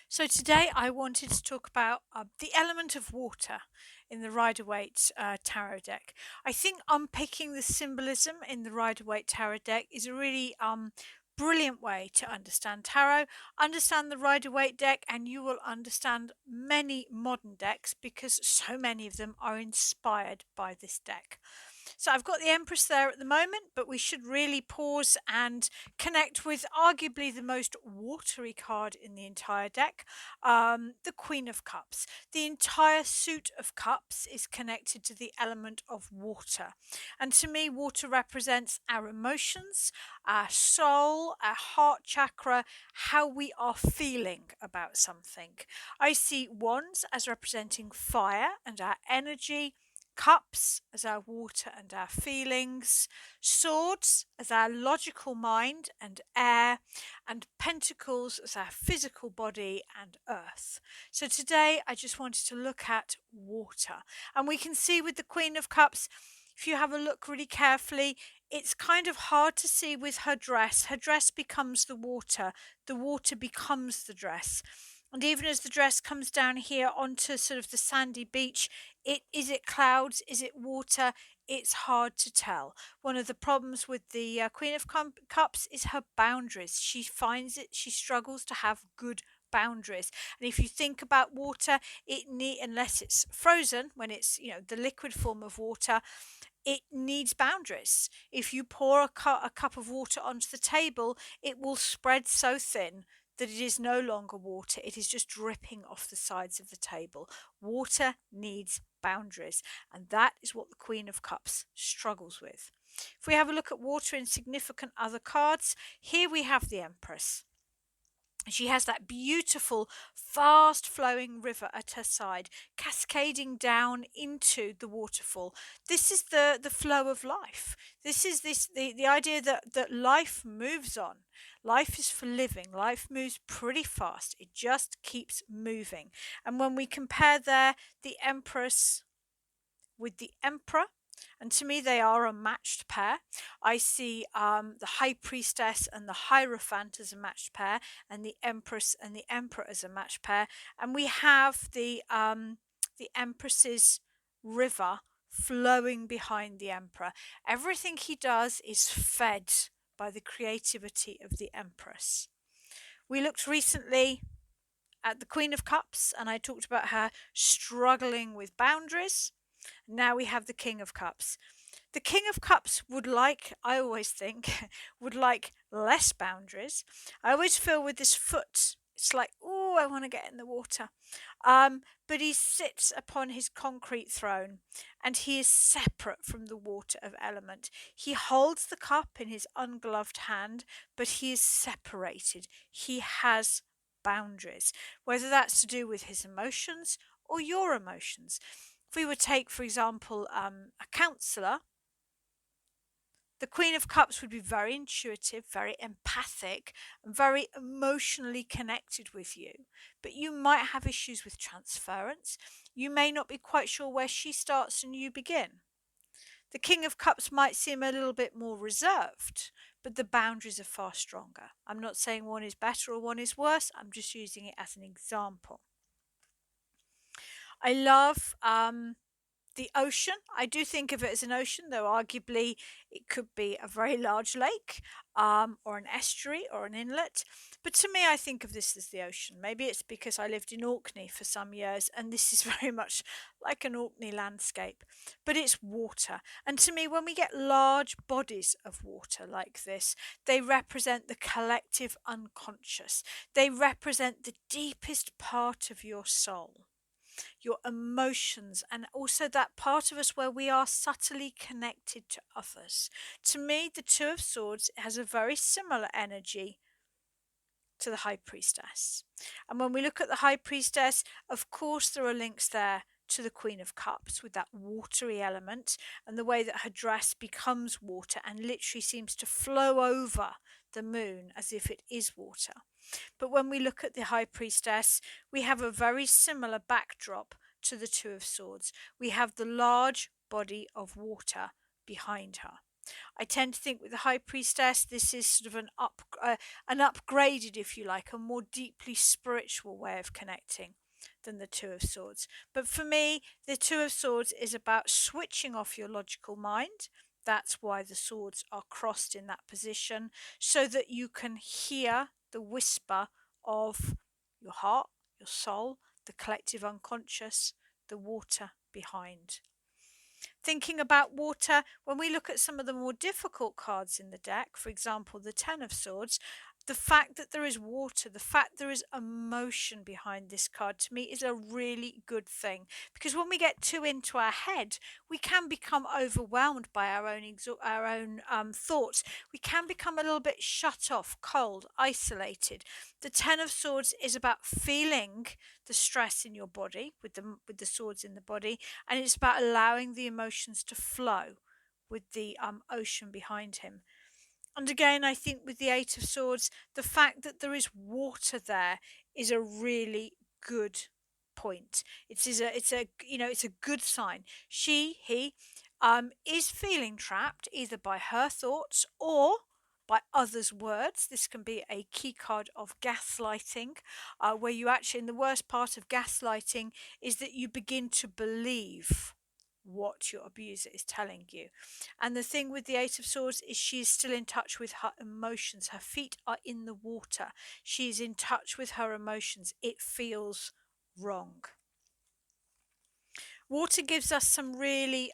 So today I wanted to talk about the element of water in the Rider-Waite tarot deck. I think unpicking the symbolism in the Rider-Waite tarot deck is a really brilliant way to understand tarot. Understand the Rider-Waite deck, and you will understand many modern decks because so many of them are inspired by this deck. So I've got the Empress there at the moment, but we should really pause and connect with arguably the most watery card in the entire deck, the Queen of Cups. The entire suit of cups is connected to the element of water. And to me, water represents our emotions, our soul, our heart chakra, how we are feeling about something. I see wands as representing fire and our energy, cups as our water and our feelings, swords as our logical mind and air, and pentacles as our physical body and earth. So today I just wanted to look at water. And we can see with the Queen of Cups, if you have a look really carefully, it's kind of hard to see with her dress. Her dress becomes the water becomes the dress. And even as the dress comes down here onto sort of the sandy beach, is it clouds? Is it water? It's hard to tell. One of the problems with the Queen of Cups is her boundaries. She finds she struggles to have good boundaries. And if you think about water, unless it's frozen, when it's the liquid form of water, it needs boundaries. If you pour a cup of water onto the table, it will spread so thin that it is no longer water. It is just dripping off the sides of the table. Water needs boundaries, and that is what the Queen of Cups struggles with. If we have a look at water in significant other cards, here we have the Empress. She has that beautiful, fast flowing river at her side, cascading down into the waterfall. This is the flow of life. This is the idea that life moves on. Life is for living. Life moves pretty fast. It just keeps moving. And when we compare there the Empress with the Emperor, and to me they are a matched pair. I see the High Priestess and the Hierophant as a matched pair, and the Empress and the Emperor as a matched pair. And we have the Empress's river flowing behind the Emperor. Everything he does is fed by the creativity of the Empress. We looked recently at the Queen of Cups, and I talked about her struggling with boundaries. Now we have the King of Cups. The King of Cups would like, I always think, would like less boundaries. I always feel with this foot, it's like, oh, I want to get in the water. But he sits upon his concrete throne, and he is separate from the water of element. He holds the cup in his ungloved hand, but he is separated. He has boundaries, whether that's to do with his emotions or your emotions. If we would take, for example, a counsellor, the Queen of Cups would be very intuitive, very empathic, and very emotionally connected with you. But you might have issues with transference. You may not be quite sure where she starts and you begin. The King of Cups might seem a little bit more reserved, but the boundaries are far stronger. I'm not saying one is better or one is worse. I'm just using it as an example. I love the ocean. I do think of it as an ocean, though arguably it could be a very large lake, or an estuary or an inlet. But to me, I think of this as the ocean. Maybe it's because I lived in Orkney for some years, and this is very much like an Orkney landscape. But it's water. And to me, when we get large bodies of water like this, they represent the collective unconscious. They represent the deepest part of your soul, your emotions, and also that part of us where we are subtly connected to others. To me, the Two of Swords has a very similar energy to the High Priestess. And when we look at the High Priestess, of course, there are links there to the Queen of Cups with that watery element and the way that her dress becomes water and literally seems to flow over the moon as if it is water. But when we look at the High Priestess, we have a very similar backdrop to the Two of Swords. We have the large body of water behind her. I tend to think with the High Priestess, this is sort of an upgraded, if you like, a more deeply spiritual way of connecting than the Two of Swords. But for me, the Two of Swords is about switching off your logical mind. That's why the swords are crossed in that position, so that you can hear the whisper of your heart, your soul, the collective unconscious, the water behind. Thinking about water, when we look at some of the more difficult cards in the deck, for example, the Ten of Swords, the fact that there is water, the fact there is emotion behind this card, to me is a really good thing. Because when we get too into our head, we can become overwhelmed by our own thoughts. We can become a little bit shut off, cold, isolated. The Ten of Swords is about feeling the stress in your body with the swords in the body, and it's about allowing the emotions to flow with the ocean behind him. And again, I think with the Eight of Swords, the fact that there is water there is a really good point. It's a good sign. He is feeling trapped either by her thoughts or by others' words. This can be a key card of gaslighting, where you actually, in the worst part of gaslighting, is that you begin to believe what your abuser is telling you. And the thing with the Eight of Swords is she is still in touch with her emotions. Her feet are in the water. She is in touch with her emotions. It feels wrong. Water gives us some really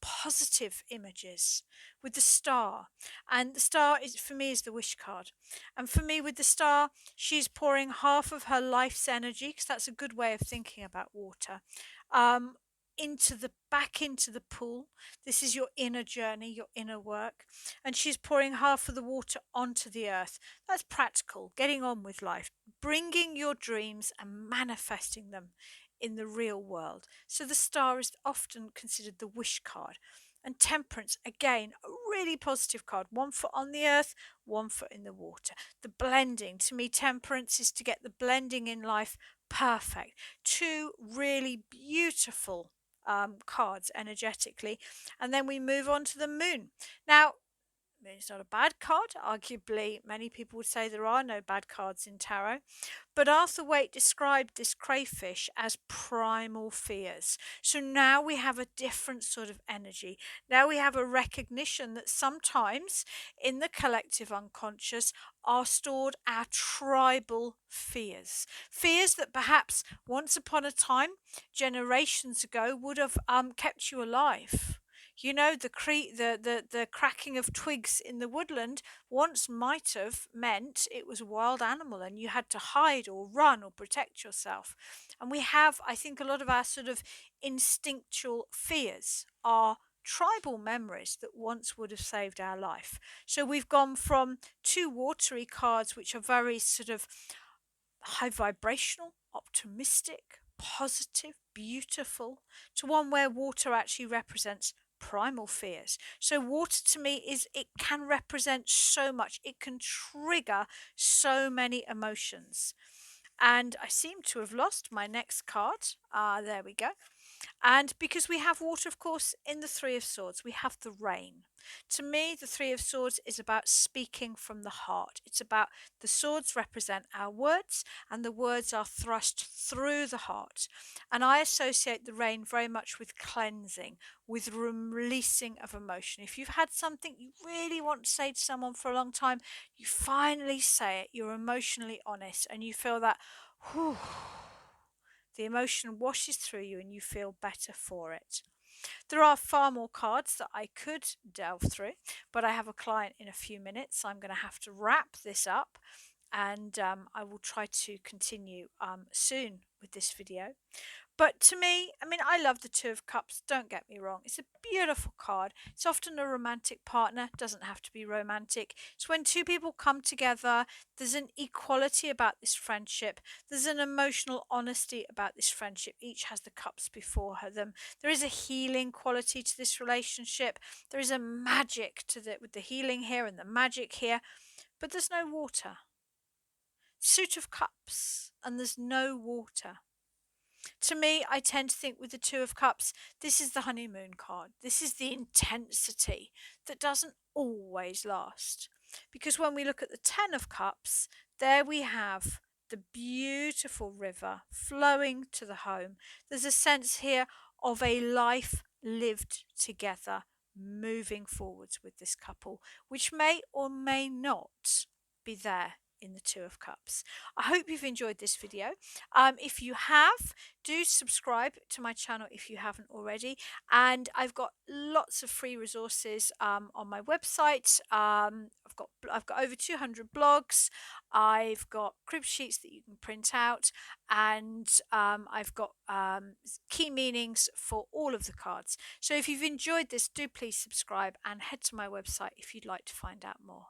positive images with the star, and the star is, for me, is the wish card. And for me, with the star, she's pouring half of her life's energy, because that's a good way of thinking about water, um, back into the pool. This is your inner journey, your inner work, and she's pouring half of the water onto the earth. That's practical, getting on with life, bringing your dreams and manifesting them in the real world. So the star is often considered the wish card. And temperance, again, a really positive card. One foot on the earth, one foot in the water. The blending, to me, temperance is to get the blending in life perfect. Two really beautiful cards energetically. And then we move on to the moon. Now, it's not a bad card. Arguably, many people would say there are no bad cards in tarot. But Arthur Waite described this crayfish as primal fears. So now we have a different sort of energy. Now we have a recognition that sometimes in the collective unconscious are stored our tribal fears. Fears that perhaps once upon a time, generations ago, would have kept you alive. You know, the cracking of twigs in the woodland once might have meant it was a wild animal and you had to hide or run or protect yourself. And we have, I think, a lot of our sort of instinctual fears are tribal memories that once would have saved our life. So we've gone from two watery cards, which are very sort of high vibrational, optimistic, positive, beautiful, to one where water actually represents primal fears. So water to me it can represent so much. It can trigger so many emotions. And I seem to have lost my next card. There we go. And because we have water, of course, in the Three of Swords, we have the rain. To me, the Three of Swords is about speaking from the heart. It's about the swords represent our words, and the words are thrust through the heart. And I associate the rain very much with cleansing, with releasing of emotion. If you've had something you really want to say to someone for a long time, you finally say it, you're emotionally honest, and you feel that, whew, the emotion washes through you and you feel better for it. There are far more cards that I could delve through, but I have a client in a few minutes, so I'm going to have to wrap this up, and I will try to continue soon with this video. But to me, I mean, I love the Two of Cups, don't get me wrong. It's a beautiful card. It's often a romantic partner, doesn't have to be romantic. It's when two people come together, there's an equality about this friendship. There's an emotional honesty about this friendship. Each has the cups before them. There is a healing quality to this relationship. There is a magic with the healing here and the magic here, but there's no water. Suit of Cups, and there's no water. To me, I tend to think with the Two of Cups, this is the honeymoon card. This is the intensity that doesn't always last. Because when we look at the Ten of Cups, there we have the beautiful river flowing to the home. There's a sense here of a life lived together, moving forwards with this couple, which may or may not be there in the Two of Cups. I hope you've enjoyed this video. If you have, do subscribe to my channel if you haven't already. And I've got lots of free resources on my website. I've got over 200 blogs. I've got crib sheets that you can print out, and I've got key meanings for all of the cards. So if you've enjoyed this, do please subscribe and head to my website if you'd like to find out more.